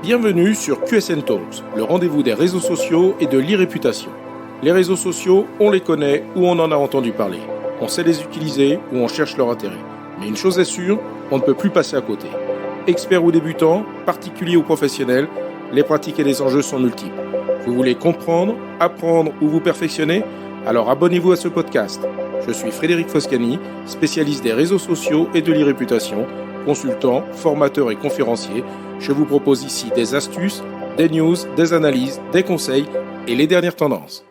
Bienvenue sur QSN Talks, le rendez-vous des réseaux sociaux et de l'e-réputation. Les réseaux sociaux, on les connaît ou on en a entendu parler. On sait les utiliser ou on cherche leur intérêt. Mais une chose est sûre, on ne peut plus passer à côté. Experts ou débutants, particuliers ou professionnels, les pratiques et les enjeux sont multiples. Vous voulez comprendre, apprendre ou vous perfectionner ? Alors abonnez-vous à ce podcast. Je suis Frédéric Foscani, spécialiste des réseaux sociaux et de l'e-réputation, consultant, formateur et conférencier. Je vous propose ici des astuces, des news, des analyses, des conseils et les dernières tendances.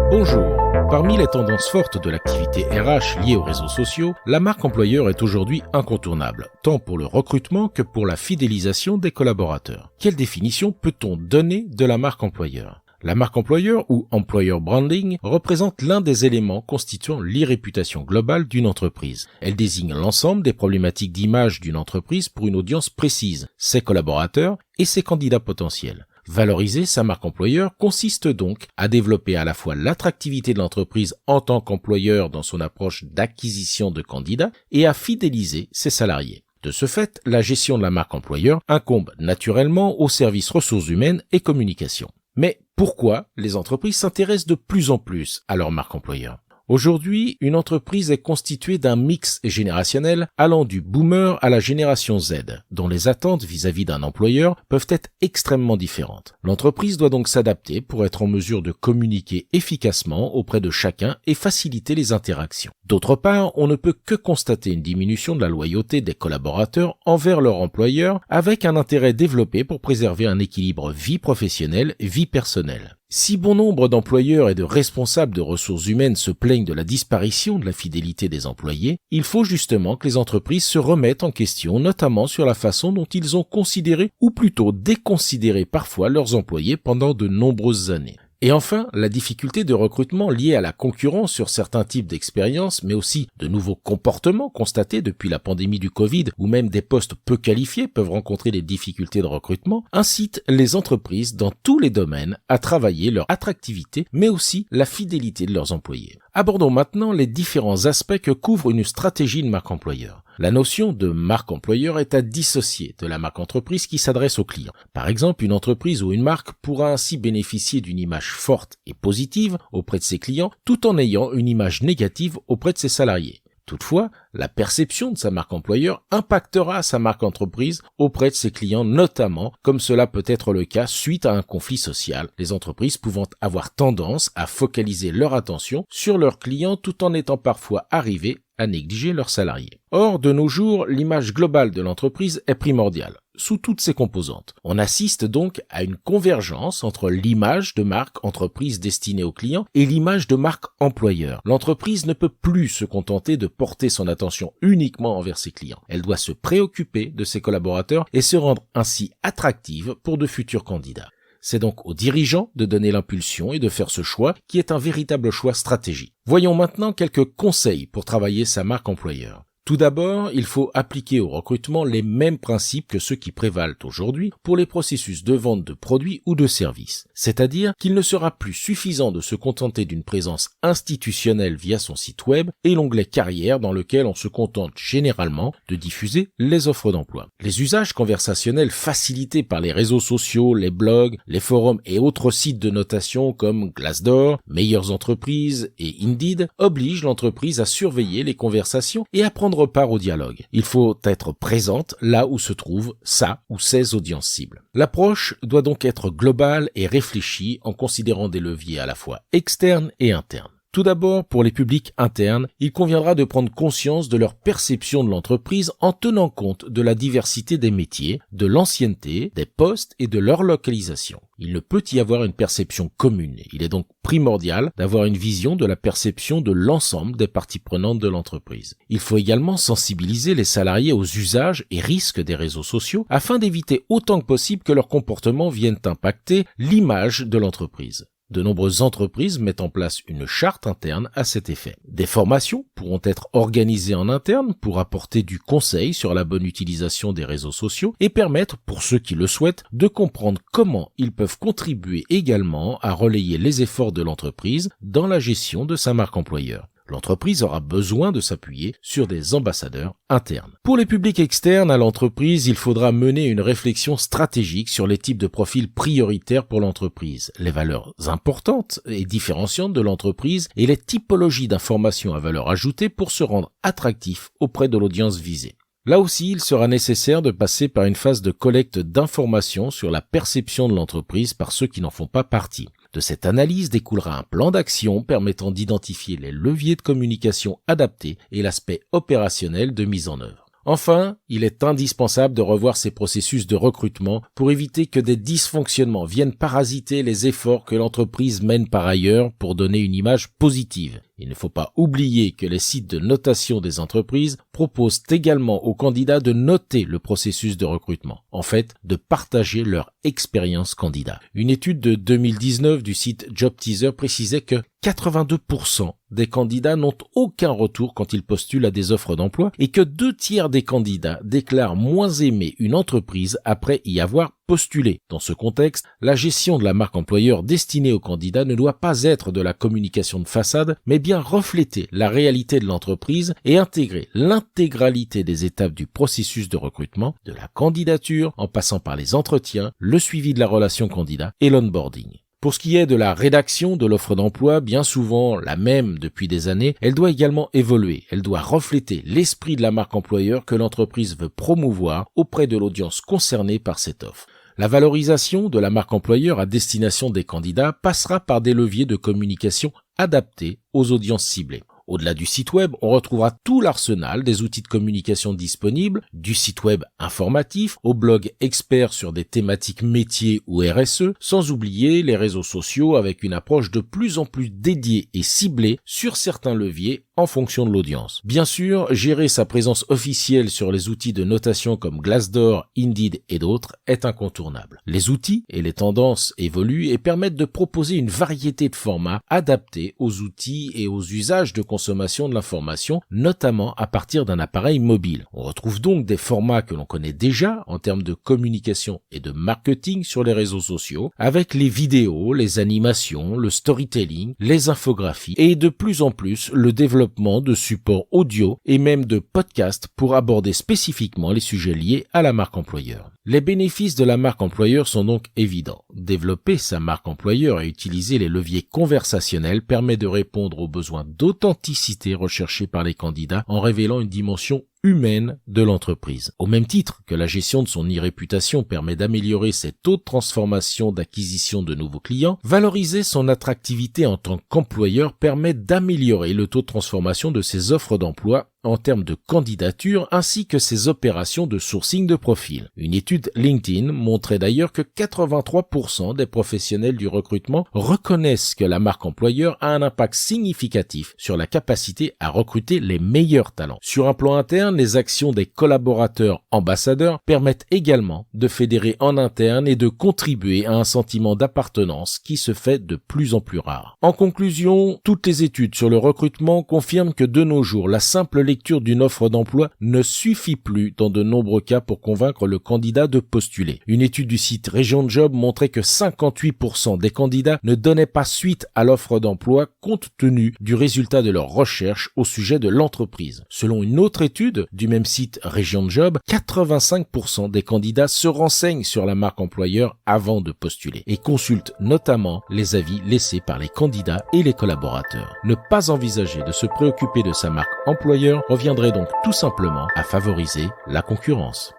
Bonjour. Parmi les tendances fortes de l'activité RH liée aux réseaux sociaux, la marque employeur est aujourd'hui incontournable, tant pour le recrutement que pour la fidélisation des collaborateurs. Quelle définition peut-on donner de la marque employeur ? La marque employeur ou employer branding représente l'un des éléments constituant l'e-réputation globale d'une entreprise. Elle désigne l'ensemble des problématiques d'image d'une entreprise pour une audience précise, ses collaborateurs et ses candidats potentiels. Valoriser sa marque employeur consiste donc à développer à la fois l'attractivité de l'entreprise en tant qu'employeur dans son approche d'acquisition de candidats et à fidéliser ses salariés. De ce fait, la gestion de la marque employeur incombe naturellement aux services ressources humaines et communication. Mais pourquoi les entreprises s'intéressent de plus en plus à leur marque employeur ? Aujourd'hui, une entreprise est constituée d'un mix générationnel allant du boomer à la génération Z, dont les attentes vis-à-vis d'un employeur peuvent être extrêmement différentes. L'entreprise doit donc s'adapter pour être en mesure de communiquer efficacement auprès de chacun et faciliter les interactions. D'autre part, on ne peut que constater une diminution de la loyauté des collaborateurs envers leur employeur avec un intérêt développé pour préserver un équilibre vie professionnelle, vie personnelle. Si bon nombre d'employeurs et de responsables de ressources humaines se plaignent de la disparition de la fidélité des employés, il faut justement que les entreprises se remettent en question, notamment sur la façon dont ils ont considéré ou plutôt déconsidéré parfois leurs employés pendant de nombreuses années. Et enfin, la difficulté de recrutement liée à la concurrence sur certains types d'expériences, mais aussi de nouveaux comportements constatés depuis la pandémie du Covid, où même des postes peu qualifiés peuvent rencontrer des difficultés de recrutement, incite les entreprises dans tous les domaines à travailler leur attractivité, mais aussi la fidélité de leurs employés. Abordons maintenant les différents aspects que couvre une stratégie de marque employeur. La notion de marque employeur est à dissocier de la marque entreprise qui s'adresse aux clients. Par exemple, une entreprise ou une marque pourra ainsi bénéficier d'une image forte et positive auprès de ses clients tout en ayant une image négative auprès de ses salariés. Toutefois, la perception de sa marque employeur impactera sa marque entreprise auprès de ses clients, notamment comme cela peut être le cas suite à un conflit social, les entreprises pouvant avoir tendance à focaliser leur attention sur leurs clients tout en étant parfois arrivées à négliger leurs salariés. Or, de nos jours, l'image globale de l'entreprise est primordiale, sous toutes ses composantes. On assiste donc à une convergence entre l'image de marque entreprise destinée aux clients et l'image de marque employeur. L'entreprise ne peut plus se contenter de porter son attention uniquement envers ses clients. Elle doit se préoccuper de ses collaborateurs et se rendre ainsi attractive pour de futurs candidats. C'est donc aux dirigeants de donner l'impulsion et de faire ce choix qui est un véritable choix stratégique. Voyons maintenant quelques conseils pour travailler sa marque employeur. Tout d'abord, il faut appliquer au recrutement les mêmes principes que ceux qui prévalent aujourd'hui pour les processus de vente de produits ou de services. C'est-à-dire qu'il ne sera plus suffisant de se contenter d'une présence institutionnelle via son site web et l'onglet carrière dans lequel on se contente généralement de diffuser les offres d'emploi. Les usages conversationnels facilités par les réseaux sociaux, les blogs, les forums et autres sites de notation comme Glassdoor, Meilleures Entreprises et Indeed obligent l'entreprise à surveiller les conversations et à prendre part au dialogue. Il faut être présente là où se trouvent sa ou ses audiences cibles. L'approche doit donc être globale et réfléchie en considérant des leviers à la fois externes et internes. Tout d'abord, pour les publics internes, il conviendra de prendre conscience de leur perception de l'entreprise en tenant compte de la diversité des métiers, de l'ancienneté, des postes et de leur localisation. Il ne peut y avoir une perception commune. Il est donc primordial d'avoir une vision de la perception de l'ensemble des parties prenantes de l'entreprise. Il faut également sensibiliser les salariés aux usages et risques des réseaux sociaux afin d'éviter autant que possible que leur comportement vienne impacter l'image de l'entreprise. De nombreuses entreprises mettent en place une charte interne à cet effet. Des formations pourront être organisées en interne pour apporter du conseil sur la bonne utilisation des réseaux sociaux et permettre, pour ceux qui le souhaitent, de comprendre comment ils peuvent contribuer également à relayer les efforts de l'entreprise dans la gestion de sa marque employeur. L'entreprise aura besoin de s'appuyer sur des ambassadeurs internes. Pour les publics externes à l'entreprise, il faudra mener une réflexion stratégique sur les types de profils prioritaires pour l'entreprise, les valeurs importantes et différenciantes de l'entreprise et les typologies d'informations à valeur ajoutée pour se rendre attractif auprès de l'audience visée. Là aussi, il sera nécessaire de passer par une phase de collecte d'informations sur la perception de l'entreprise par ceux qui n'en font pas partie. De cette analyse découlera un plan d'action permettant d'identifier les leviers de communication adaptés et l'aspect opérationnel de mise en œuvre. Enfin, il est indispensable de revoir ces processus de recrutement pour éviter que des dysfonctionnements viennent parasiter les efforts que l'entreprise mène par ailleurs pour donner une image positive. Il ne faut pas oublier que les sites de notation des entreprises proposent également aux candidats de noter le processus de recrutement, en fait, de partager leur expérience candidat. Une étude de 2019 du site JobTeaser précisait que 82% des candidats n'ont aucun retour quand ils postulent à des offres d'emploi et que 2/3 des candidats déclarent moins aimer une entreprise après y avoir postulé. Dans ce contexte, la gestion de la marque employeur destinée aux candidats ne doit pas être de la communication de façade, mais bien refléter la réalité de l'entreprise et intégrer l'intégralité des étapes du processus de recrutement, de la candidature en passant par les entretiens, le suivi de la relation candidat et l'onboarding. Pour ce qui est de la rédaction de l'offre d'emploi, bien souvent la même depuis des années, elle doit également évoluer. Elle doit refléter l'esprit de la marque employeur que l'entreprise veut promouvoir auprès de l'audience concernée par cette offre. La valorisation de la marque employeur à destination des candidats passera par des leviers de communication adaptés aux audiences ciblées. Au-delà du site web, on retrouvera tout l'arsenal des outils de communication disponibles, du site web informatif au blog expert sur des thématiques métiers ou RSE, sans oublier les réseaux sociaux avec une approche de plus en plus dédiée et ciblée sur certains leviers en fonction de l'audience. Bien sûr, gérer sa présence officielle sur les outils de notation comme Glassdoor, Indeed et d'autres est incontournable. Les outils et les tendances évoluent et permettent de proposer une variété de formats adaptés aux outils et aux usages de consommation de l'information, notamment à partir d'un appareil mobile. On retrouve donc des formats que l'on connaît déjà en termes de communication et de marketing sur les réseaux sociaux, avec les vidéos, les animations, le storytelling, les infographies et de plus en plus le développement de supports audio et même de podcasts pour aborder spécifiquement les sujets liés à la marque employeur. Les bénéfices de la marque employeur sont donc évidents. Développer sa marque employeur et utiliser les leviers conversationnels permet de répondre aux besoins d'authenticité recherchés par les candidats en révélant une dimension humaine de l'entreprise. Au même titre que la gestion de son e-réputation permet d'améliorer ses taux de transformation d'acquisition de nouveaux clients, valoriser son attractivité en tant qu'employeur permet d'améliorer le taux de transformation de ses offres d'emploi en termes de candidature ainsi que ses opérations de sourcing de profil. Une étude LinkedIn montrait d'ailleurs que 83% des professionnels du recrutement reconnaissent que la marque employeur a un impact significatif sur la capacité à recruter les meilleurs talents. Sur un plan interne, les actions des collaborateurs ambassadeurs permettent également de fédérer en interne et de contribuer à un sentiment d'appartenance qui se fait de plus en plus rare. En conclusion, toutes les études sur le recrutement confirment que de nos jours, la simple lecture d'une offre d'emploi ne suffit plus dans de nombreux cas pour convaincre le candidat de postuler. Une étude du site Région de Job montrait que 58% des candidats ne donnaient pas suite à l'offre d'emploi compte tenu du résultat de leur recherche au sujet de l'entreprise. Selon une autre étude du même site Région de Job, 85% des candidats se renseignent sur la marque employeur avant de postuler et consultent notamment les avis laissés par les candidats et les collaborateurs. Ne pas envisager de se préoccuper de sa marque employeur reviendrait donc tout simplement à favoriser la concurrence.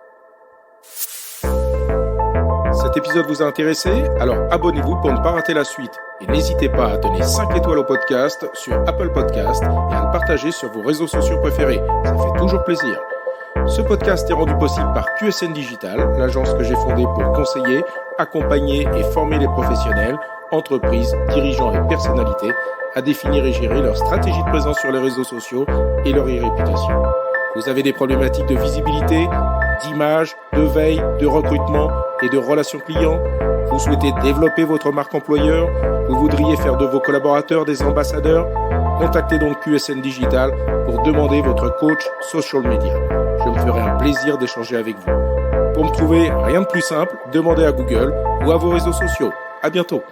Cet épisode vous a intéressé? Alors abonnez-vous pour ne pas rater la suite. Et n'hésitez pas à donner 5 étoiles au podcast sur Apple Podcast et à le partager sur vos réseaux sociaux préférés. Ça fait toujours plaisir. Ce podcast est rendu possible par QSN Digital, l'agence que j'ai fondée pour conseiller, accompagner et former les professionnels, entreprises, dirigeants et personnalités à définir et gérer leur stratégie de présence sur les réseaux sociaux et leur e-réputation. Vous avez des problématiques de visibilité, d'image, de veille, de recrutement et de relations clients? Vous souhaitez développer votre marque employeur? Vous voudriez faire de vos collaborateurs des ambassadeurs? Contactez donc QSN Digital pour demander votre coach social media. Je me ferai un plaisir d'échanger avec vous. Pour me trouver, rien de plus simple, demandez à Google ou à vos réseaux sociaux. À bientôt.